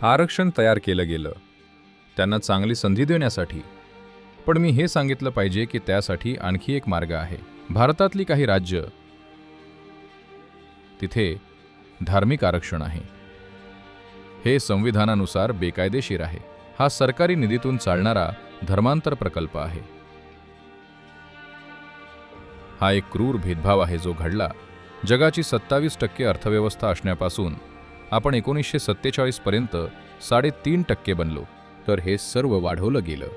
आरक्षण तयार केलं गेलं त्यांना चांगली संधी देण्यासाठी. पण मी हे सांगितलं पाहिजे की त्यासाठी आणखी एक मार्ग आहे. भारतातली काही राज्य तिथे धार्मिक आरक्षण आहे. हे संविधानानुसार बेकायदेशीर आहे. हा सरकारी निधीतून चालणारा धर्मांतर प्रकल्प आहे. हा एक क्रूर भेदभाव आहे जो घडला. जगाची 27% अर्थव्यवस्था असण्यापासून आपण 1947 पर्यंत 3.5% बनलो. तर हे सर्व वाढवलं गेलं.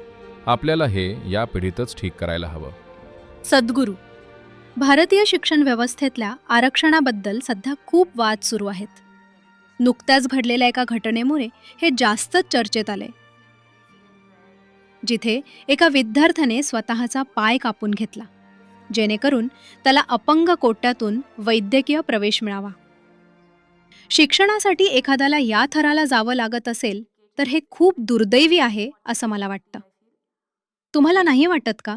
आपल्याला हे या पिढीतच ठीक करायला हवं. सद्गुरू, भारतीय शिक्षण व्यवस्थेतल्या आरक्षणाबद्दल सध्या खूप वाद सुरू आहेत. नुकत्याच घडलेल्या एका घटनेमुळे हे जास्तच चर्चेत आले, जिथे एका विद्यार्थ्याने स्वतःचा पाय कापून घेतला जेणेकरून त्याला अपंग कोट्यातून वैद्यकीय प्रवेश मिळावा. शिक्षणासाठी एखाद्याला या थराला जावं लागत असेल तर हे खूप दुर्दैवी आहे असं मला वाटतं. तुम्हाला नाही वाटत का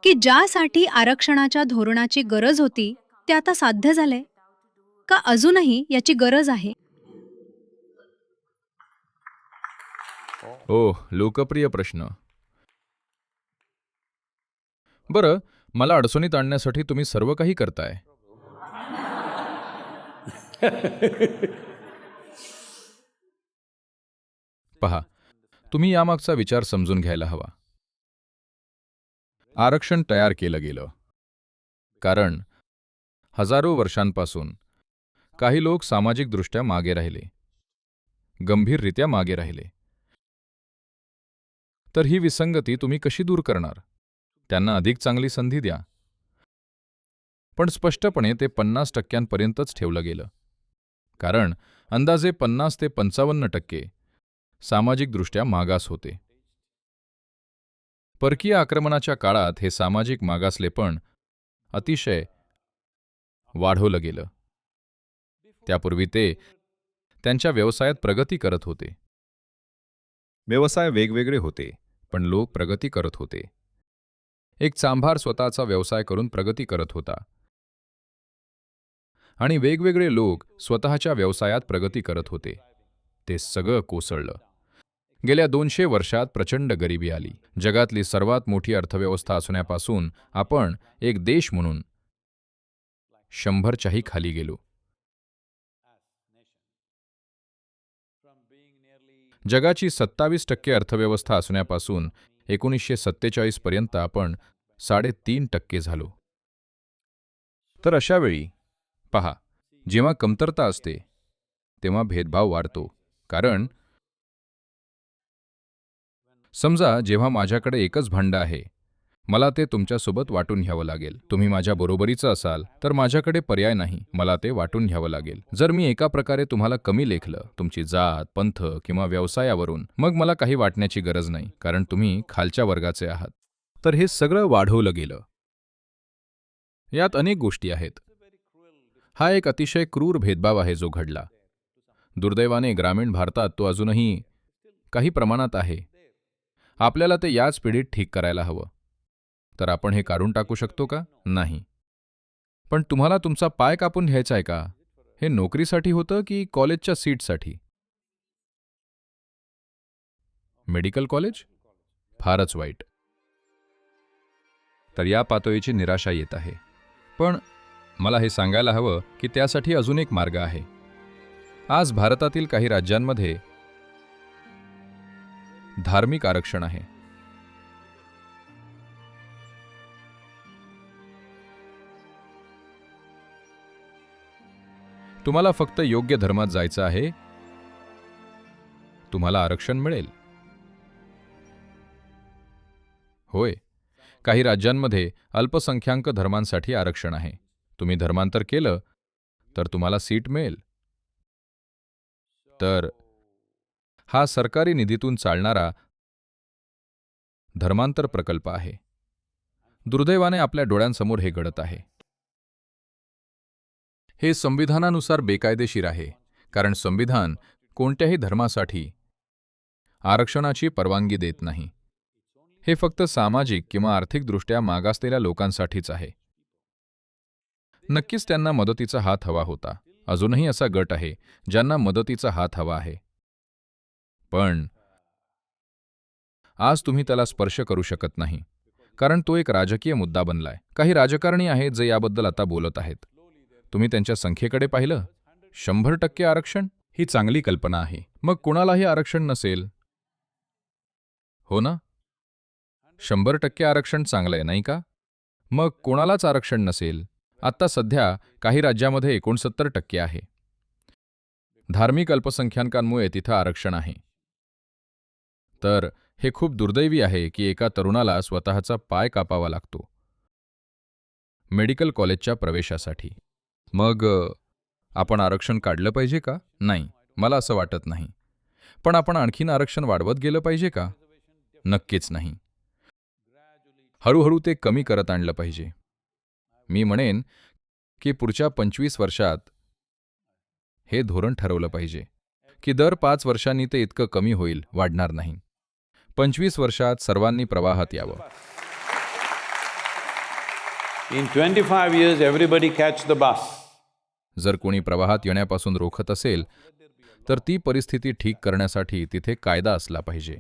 की ज्यासाठी आरक्षणाच्या धोरणाची गरज होती ते आता साध्य झालंय, का अजूनही याची गरज आहे? लोकप्रिय प्रश्न. बरं, मला अडचणीत आणण्यासाठी तुम्ही सर्व काही करताय. पहा, तुम्ही यामागचा विचार समजून घ्यायला हवा. आरक्षण तयार केलं गेलं कारण हजारो वर्षांपासून काही लोक सामाजिकदृष्ट्या मागे राहिले, गंभीररित्या मागे राहिले. तर ही विसंगती तुम्ही कशी दूर करणार? त्यांना अधिक चांगली संधी द्या. पण स्पष्टपणे ते 50% ठेवलं गेलं कारण अंदाजे 50 ते 55% सामाजिकदृष्ट्या मागास होते. परकीय आक्रमणाच्या काळात हे सामाजिक मागासलेपण अतिशय वाढवलं गेलं. त्यापूर्वी ते त्यांच्या व्यवसायात प्रगती करत होते. व्यवसाय वेगवेगळे होते, पण लोक प्रगती करत होते. एक चांभार स्वतःचा व्यवसाय करून प्रगती करत होता आणि वेगवेगळे लोक स्वतःच्या व्यवसायात प्रगती करत होते. ते सगळं कोसळलं. गेल्या 200 वर्षात प्रचंड गरिबी आली. जगातली सर्वात मोठी अर्थव्यवस्था असण्यापासून आपण एक देश म्हणून 100च्याही खाली गेलो. जगाची 27% अर्थव्यवस्था असण्यापासून 1947 पर्यंत आपण 3.5% झालो. तर अशा वेळी पहा, जेव्हा कमतरता असते तेव्हा भेदभाव वाढतो. कारण समजा जेव्हा माझ्याकडे एकच भांडं आहे, मला ते तुमच्यासोबत वाटून घ्यावं लागेल. तुम्ही माझ्या बरोबरीचं असाल तर माझ्याकडे पर्याय नाही, मला ते वाटून घ्यावं लागेल. जर मी एका प्रकारे तुम्हाला कमी लेखलं, तुमची जात, पंथ किंवा व्यवसायावरून, मग मला काही वाटण्याची गरज नाही, कारण तुम्ही खालच्या वर्गाचे आहात. तर हे सगळं वाढवलं गेलं. यात अनेक गोष्टी आहेत. हा एक अतिशय क्रूर भेदभाव आहे जो घडला. दुर्दैवाने ग्रामीण भारतात तो अजूनही काही प्रमाणात आहे. आपल्याला ते याच पिढीत ठीक करायला हवं. तर आपण हे काढून टाकू शकतो का? नाही. पण तुम्हाला तुमचा पाय कापून घ्यायचा आहे का? हे नोकरीसाठी होतं की कॉलेजच्या सीटसाठी? Medical college? फारच वाईट. तर या पातळीची निराशा येत आहे. पण मला हे सांगायला हवं की त्यासाठी अजून एक मार्ग आहे. आज भारतातील काही राज्यांमध्ये धार्मिक आरक्षण आहे. तुम्हाला फक्त योग्य धर्मात जायचं आहे, तुम्हाला आरक्षण मिळेल. होय, काही राज्यांमध्ये अल्पसंख्याक धर्मांसाठी आरक्षण आहे. तुम्ही धर्मांतर केलं तर तुम्हाला सीट मिळेल. तर हा सरकारी निधीतून चालणारा धर्मांतर प्रकल्प आहे. दुर्दैवाने आपल्या डोळ्यांसमोर हे घडत आहे. हे संविधानानुसार बेकायदेशीर आहे कारण संविधान कोणत्याही धर्मासाठी आरक्षणाची परवानगी देत नाही. हे फक्त सामाजिक किंवा आर्थिकदृष्ट्या मागासलेल्या लोकांसाठीच आहे. नक्कीच त्यांना मदतीचा हात हवा होता अजूनही असा गट आहे ज्यांना मदतीचा हात हवा आहे. पण आज तुम्ही त्याला स्पर्श करू शकत नाही, कारण तो एक राजकीय मुद्दा बनलाय. काही राजकारणी आहेत जे याबद्दल आता बोलत आहेत. तुम्ही त्यांच्या संख्येकडे पाहिलं? 100% आरक्षण ही चांगली कल्पना आहे. मग कुणालाही आरक्षण नसेल, हो ना? 100% आरक्षण चांगलं आहे, नाही का? मग कोणालाच आरक्षण नसेल. आत्ता सध्या काही राज्यामध्ये 69% आहे. धार्मिक अल्पसंख्याकांमुळे तिथं आरक्षण आहे. तर हे खूप दुर्दैवी आहे की एका तरुणाला स्वतःचा पाय कापावा लागतो मेडिकल कॉलेजच्या प्रवेशासाठी. मग आपण आरक्षण काढलं पाहिजे का? नाही, मला असं वाटत नाही. पण आपण आणखीन आरक्षण वाढवत गेलं पाहिजे का? नक्कीच नाही. हळूहळू ते कमी करत आणलं पाहिजे. मी म्हणेन की पुढच्या 25 वर्षात हे धोरण ठरवलं पाहिजे की दर 5 वर्षांनी ते इतकं कमी होईल, वाढणार नाही. 25 वर्षात सर्वांनी प्रवाहात यावं. In 25 years, everybody catch the bus. जर कोणी प्रवाहात येण्यापासून रोखत असेल तर ती परिस्थिती ठीक करण्यासाठी तिथे कायदा असला पाहिजे.